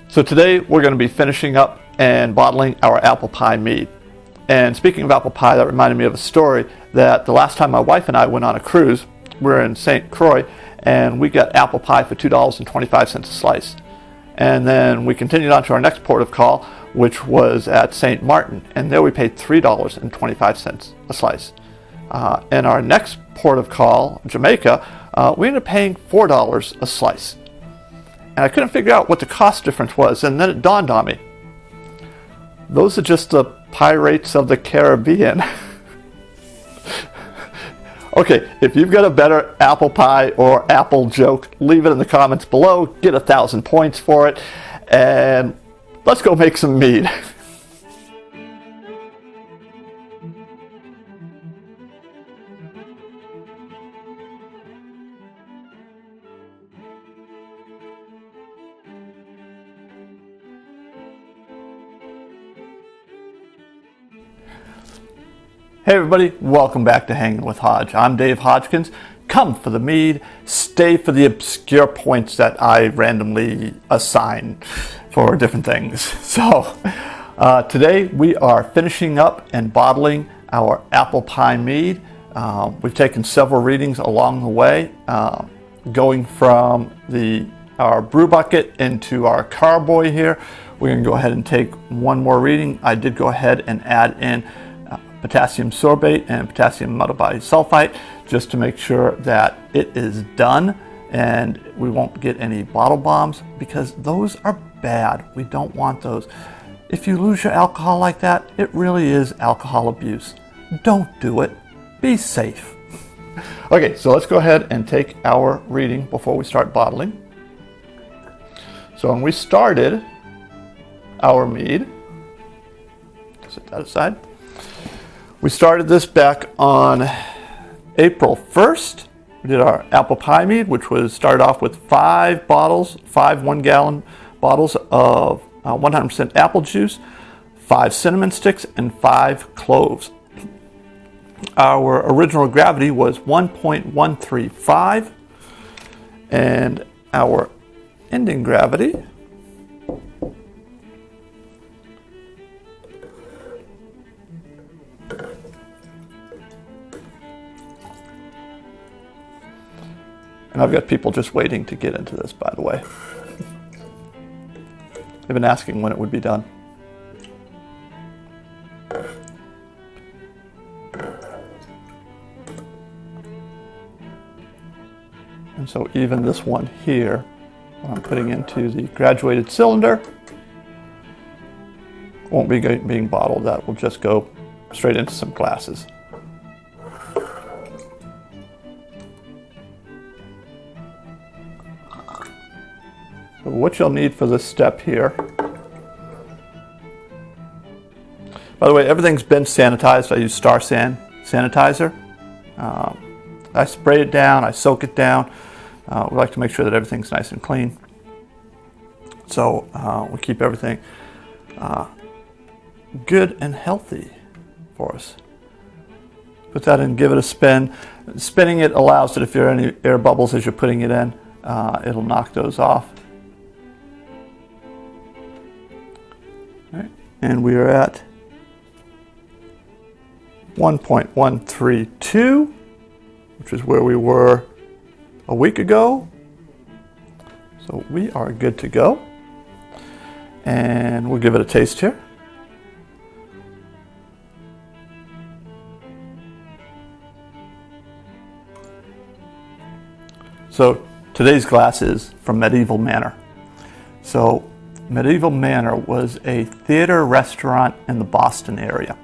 So today we're going to be finishing up and bottling our apple pie mead. And speaking of apple pie, that reminded me of a story that the last time my wife and I went on a cruise, we were in St. Croix, and we got apple pie for $2.25 a slice. And then we continued on to our next port of call, which was at St. Martin, and there we paid $3.25 a slice. And our next port of call, Jamaica, we ended up paying $4 a slice. And I couldn't figure out what the cost difference was, and then it dawned on me. Those are just the pirates of the Caribbean. Okay, if you've got a better apple pie or apple joke, leave it in the comments below. Get 1,000 points for it, and let's go make some mead. Hey everybody, welcome back to Hangin with Hodge. I'm Dave Hodgkins. Come for the mead, stay for the obscure points that I randomly assign for different things. So today we are finishing up and bottling our apple pie mead. We've taken several readings along the way, going from our brew bucket into our carboy here. We're going to go ahead and take one more reading. I did go ahead and add in potassium sorbate and potassium metabisulfite just to make sure that it is done and we won't get any bottle bombs, because those are bad. We don't want those. If you lose your alcohol like that, it really is alcohol abuse. Don't do it. Be safe. Okay, so let's go ahead and take our reading before we start bottling. So when we started our mead, set that aside. We started this back on April 1st. We did our apple pie mead, which was started off with 5 bottles, 5 1-gallon bottles of 100% apple juice, 5 cinnamon sticks, and 5 cloves. Our original gravity was 1.135, and our ending gravity and I've got people just waiting to get into this, by the way. They've been asking when it would be done. And so even this one here, I'm putting into the graduated cylinder, won't be being bottled. That will just go straight into some glasses. So what you'll need for this step here, by the way, everything's been sanitized. I use Star San sanitizer. I spray it down, I soak it down. We like to make sure that everything's nice and clean. So we keep everything good and healthy for us. Put that in, give it a spin. Spinning it allows that if there are any air bubbles as you're putting it in, it'll knock those off. All right. And we are at 1.132, which is where we were a week ago. So we are good to go. And we'll give it a taste here. So today's glass is from Medieval Manor. So Medieval Manor was a theater restaurant in the Boston area.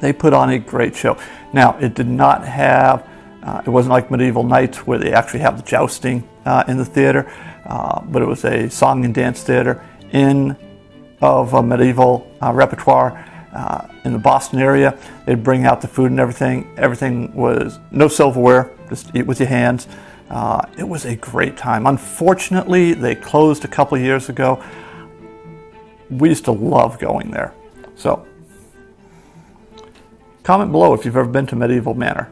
They put on a great show. Now, it did not have, it wasn't like Medieval Nights where they actually have the jousting in the theater, but it was a song and dance theater of a medieval repertoire in the Boston area. They'd bring out the food and everything. Everything was no silverware, just eat with your hands. It was a great time. Unfortunately, they closed a couple of years ago. We used to love going there. So, comment below if you've ever been to Medieval Manor,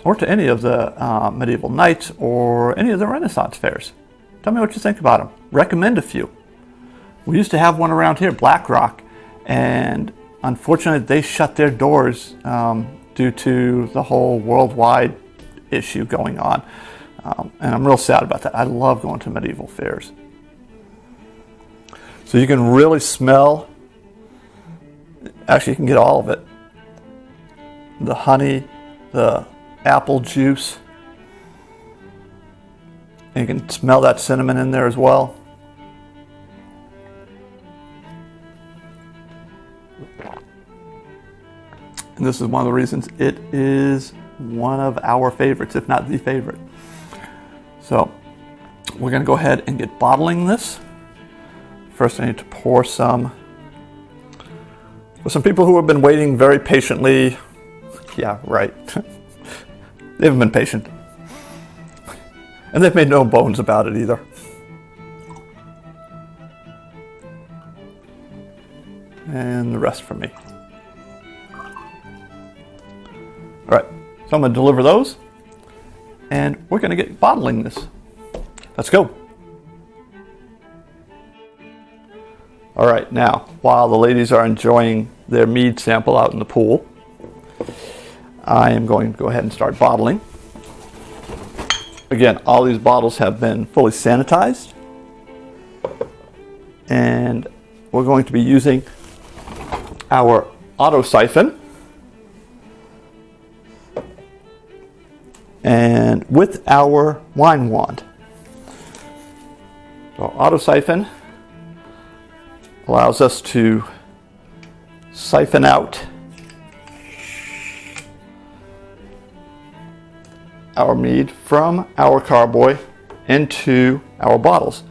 or to any of the Medieval Nights, or any of the Renaissance fairs. Tell me what you think about them. Recommend a few. We used to have one around here, BlackRock, and unfortunately they shut their doors due to the whole worldwide issue going on. And I'm real sad about that. I love going to medieval fairs. So you can really smell, actually you can get all of it. The honey, the apple juice, and you can smell that cinnamon in there as well. And this is one of the reasons it is one of our favorites, if not the favorite. So we're going to go ahead and get bottling this. First I need to pour some. For some people who have been waiting very patiently, yeah, right. They haven't been patient. And they've made no bones about it either. And the rest for me. All right, so I'm going to deliver those, and we're going to get bottling this. Let's go. All right, now, while the ladies are enjoying their mead sample out in the pool, I am going to go ahead and start bottling. Again, all these bottles have been fully sanitized, and we're going to be using our auto siphon. And with our wine wand. So auto siphon allows us to siphon out our mead from our carboy into our bottles.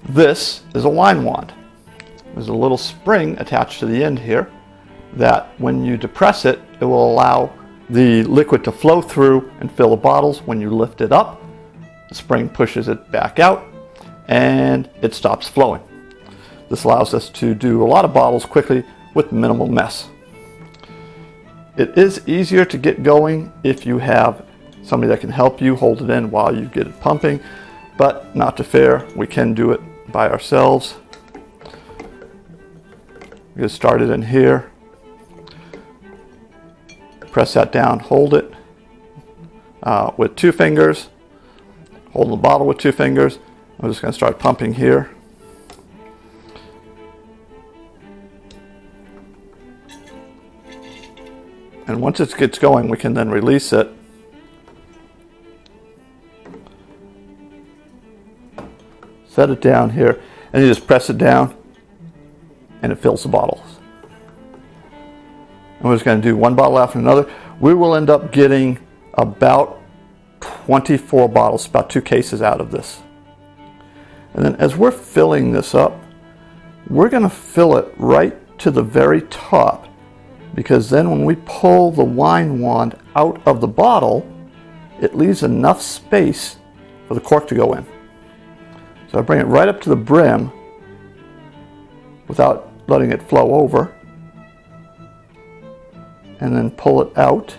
This is a wine wand. There's a little spring attached to the end here that when you depress it, it will allow the liquid to flow through and fill the bottles. When you lift it up, the spring pushes it back out and it stops flowing. This allows us to do a lot of bottles quickly with minimal mess. It is easier to get going if you have somebody that can help you hold it in while you get it pumping, but not to fair, we can do it by ourselves. Get started in here. Press that down, hold it with 2 fingers, holding the bottle with 2 fingers. I'm just going to start pumping here. And once it gets going, we can then release it. Set it down here, and you just press it down, and it fills the bottles. And we're just going to do one bottle after another. We will end up getting about 24 bottles, about 2 cases out of this. And then as we're filling this up, we're going to fill it right to the very top, because then when we pull the wine wand out of the bottle, it leaves enough space for the cork to go in. So I bring it right up to the brim without letting it flow over, and then pull it out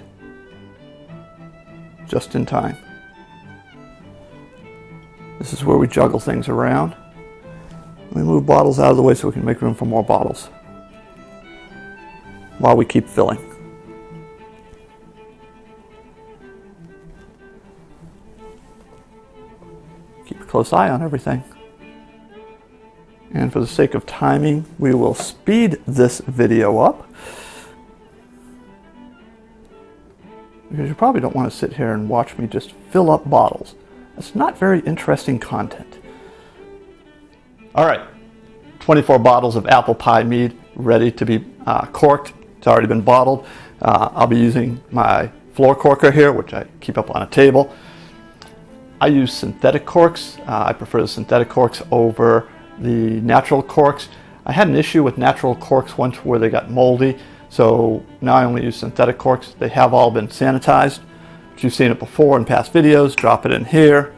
just in time. This is where we juggle things around. We move bottles out of the way so we can make room for more bottles while we keep filling. Keep a close eye on everything. And for the sake of timing, we will speed this video up, because you probably don't want to sit here and watch me just fill up bottles. That's not very interesting content. All right, 24 bottles of apple pie mead ready to be corked. It's already been bottled. I'll be using my floor corker here, which I keep up on a table. I use synthetic corks. I prefer the synthetic corks over the natural corks. I had an issue with natural corks once where they got moldy, so now I only use synthetic corks. They have all been sanitized. But you've seen it before in past videos. Drop it in here.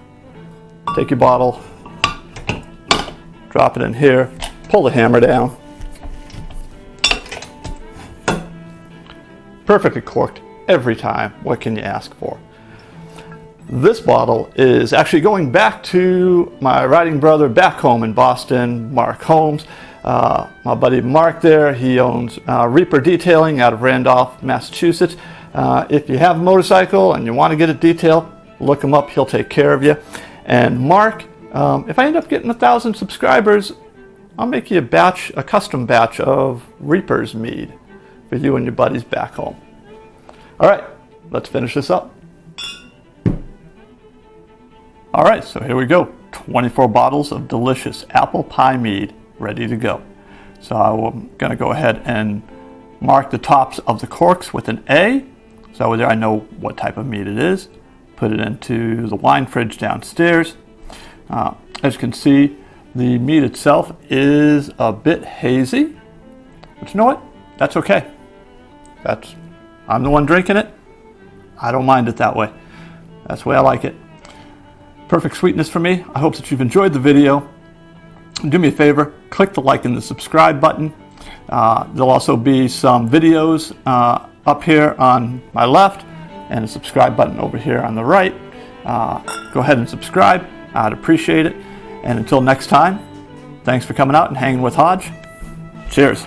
Take your bottle. Drop it in here. Pull the hammer down. Perfectly corked every time. What can you ask for? This bottle is actually going back to my writing brother back home in Boston, Mark Holmes. My buddy Mark there, he owns Reaper Detailing out of Randolph, Massachusetts. If you have a motorcycle and you want to get it detailed, look him up, he'll take care of you. And Mark, if I end up getting 1,000 subscribers, I'll make you a custom batch of Reaper's Mead for you and your buddies back home. All right, let's finish this up. All right, so here we go. 24 bottles of delicious apple pie mead ready to go. So I'm gonna go ahead and mark the tops of the corks with an A. So there I know what type of mead it is. Put it into the wine fridge downstairs. As you can see, the mead itself is a bit hazy, but you know what? That's okay. I'm the one drinking it. I don't mind it that way. That's the way I like it. Perfect sweetness for me. I hope that you've enjoyed the video. Do me a favor, click the like and the subscribe button. There'll also be some videos up here on my left and a subscribe button over here on the right. Go ahead and subscribe. I'd appreciate it. And until next time, thanks for coming out and hanging with Hodge. Cheers.